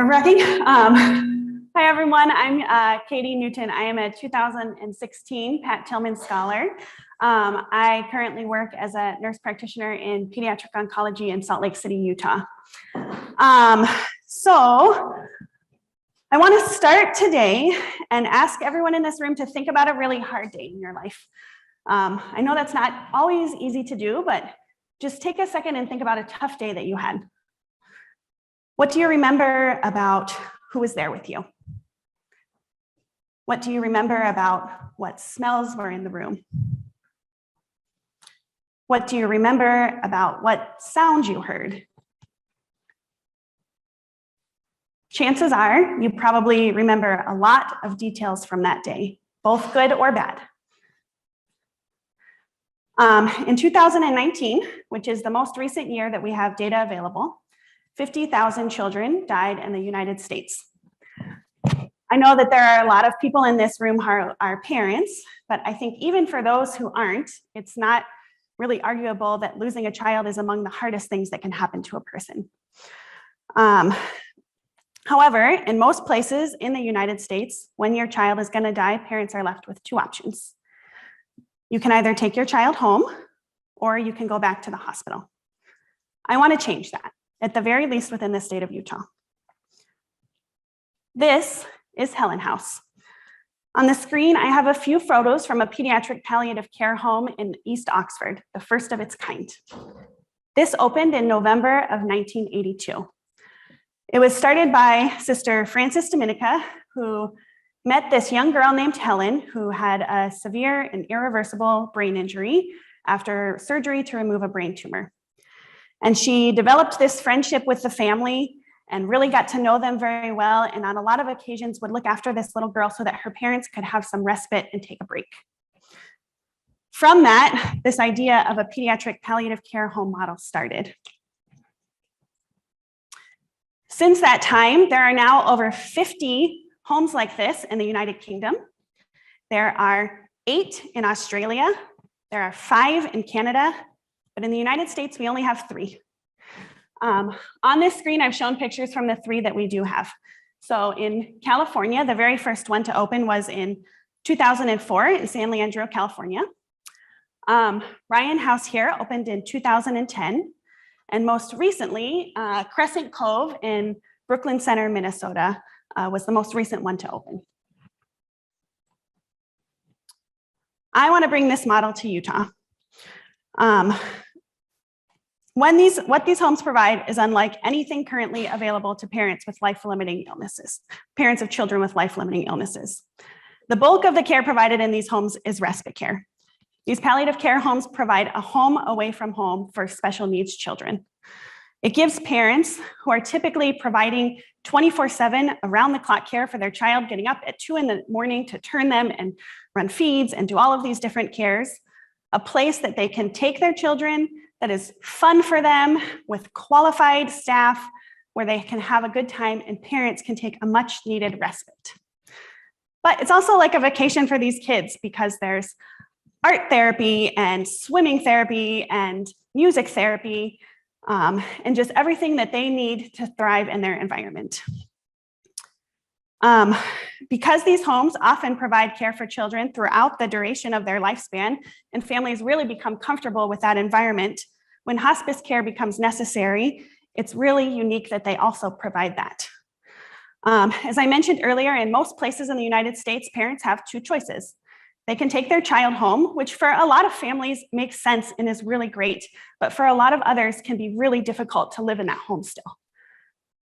nerve-wracking. Hi, everyone. I'm Katie Newton. I am a 2016 Pat Tillman Scholar. I currently work as a nurse practitioner in pediatric oncology in Salt Lake City, Utah. So I want to start today and ask everyone in this room to think about a really hard day in your life. I know that's not always easy to do, but just take a second and think about a tough day that you had. What do you remember about who was there with you? What do you remember about what smells were in the room? What do you remember about what sounds you heard? Chances are you probably remember a lot of details from that day, both good or bad. In 2019, which is the most recent year that we have data available, 50,000 children died in the United States. I know that there are a lot of people in this room who are parents, but I think even for those who aren't, it's not really arguable that losing a child is among the hardest things that can happen to a person. However, in most places in the United States, when your child is going to die, parents are left with two options. You can either take your child home or you can go back to the hospital. I want to change that, at the very least within the state of Utah. This is Helen House. On the screen, I have a few photos from a pediatric palliative care home in East Oxford, the first of its kind. This opened in November of 1982. It was started by Sister Frances Dominica, who met this young girl named Helen, who had a severe and irreversible brain injury after surgery to remove a brain tumor. And she developed this friendship with the family and really got to know them very well. And on a lot of occasions would look after this little girl so that her parents could have some respite and take a break. From that, this idea of a pediatric palliative care home model started. Since that time, there are now over 50 homes like this in the United Kingdom. There are 8 in Australia. There are 5 in Canada. But in the United States, we only have 3. On this screen, I've shown pictures from the 3 that we do have. So in California, the very first one to open was in 2004 in San Leandro, California. Ryan House here opened in 2010. And most recently, Crescent Cove in Brooklyn Center, Minnesota was the most recent one to open. I want to bring this model to Utah. What these homes provide is unlike anything currently available to parents with life-limiting illnesses, parents of children with life-limiting illnesses. The bulk of the care provided in these homes is respite care. These palliative care homes provide a home away from home for special needs children. It gives parents who are typically providing 24/7 around-the-clock care for their child, getting up at 2 in the morning to turn them and run feeds and do all of these different cares, a place that they can take their children that is fun for them with qualified staff where they can have a good time and parents can take a much needed respite. But it's also like a vacation for these kids because there's art therapy and swimming therapy and music therapy and just everything that they need to thrive in their environment. Because these homes often provide care for children throughout the duration of their lifespan, and families really become comfortable with that environment, when hospice care becomes necessary, it's really unique that they also provide that. As I mentioned earlier, in most places in the United States, parents have 2 choices. They can take their child home, which for a lot of families makes sense and is really great, but for a lot of others can be really difficult to live in that home still.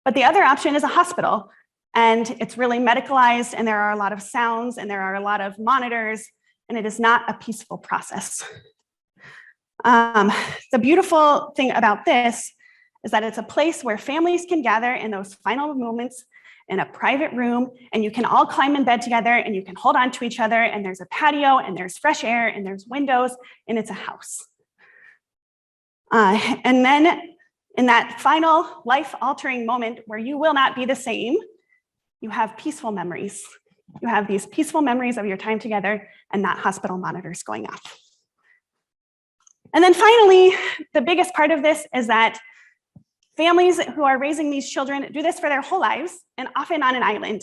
But the other option is a hospital. And it's really medicalized, and there are a lot of sounds, and there are a lot of monitors, and it is not a peaceful process. The beautiful thing about this is that it's a place where families can gather in those final moments in a private room, and you can all climb in bed together, and you can hold on to each other, and there's a patio, and there's fresh air, and there's windows, and it's a house. And then in that final life-altering moment where you will not be the same, you have peaceful memories. You have these peaceful memories of your time together and not hospital monitors going off. And then finally, the biggest part of this is that Families who are raising these children do this for their whole lives and often on an island.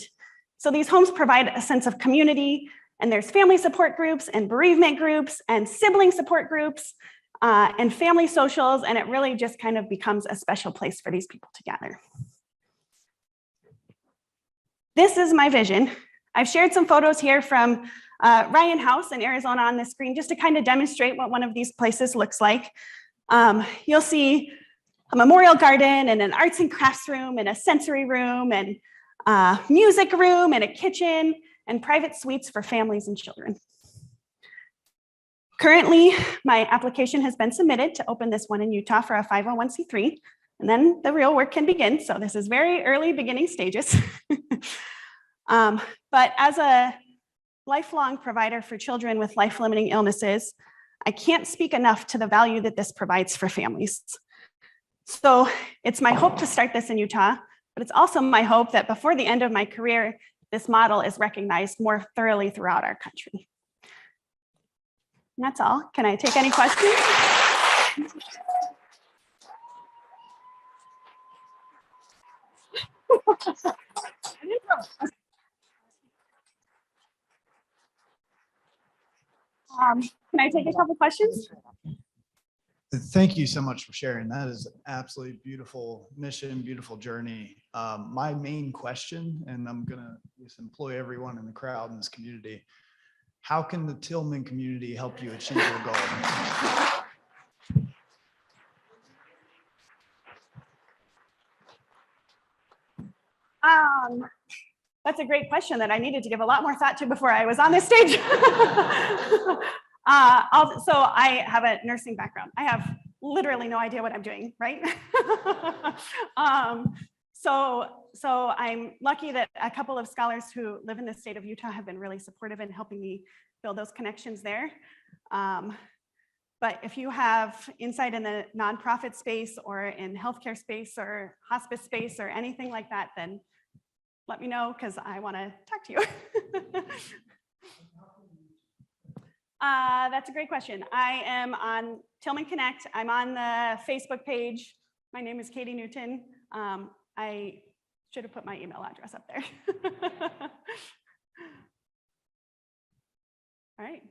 So these homes provide a sense of community, and there's family support groups and bereavement groups and sibling support groups and family socials, and it really just kind of becomes a special place for these people to gather. This is my vision. I've shared some photos here from Ryan House in Arizona on the screen just to kind of demonstrate what one of these places looks like. You'll see a memorial garden and an arts and crafts room and a sensory room and a music room and a kitchen and private suites for families and children. Currently, my application has been submitted to open this one in Utah for a 501c3, and then the real work can begin. So this is very early beginning stages. But as a lifelong provider for children with life-limiting illnesses, I can't speak enough to the value that this provides for families. So it's my hope to start this in Utah, but it's also my hope that before the end of my career, this model is recognized more thoroughly throughout our country. And that's all. Can I take any questions? Can I take a couple questions? Thank you so much for sharing. That is absolutely beautiful mission, beautiful journey. My main question, and I'm going to just employ everyone in the crowd in this community, how can the Tillman community help you achieve your goal? That's a great question that I needed to give a lot more thought to before I was on this stage. So I have a nursing background. I have literally no idea what I'm doing, right? So I'm lucky that a couple of scholars who live in the state of Utah have been really supportive in helping me build those connections there. But if you have insight in the nonprofit space or in healthcare space or hospice space or anything like that, then let me know because I want to talk to you. That's a great question. I am on Tillman Connect. I'm on the Facebook page. My name is Katie Newton. I should have put my email address up there. All right.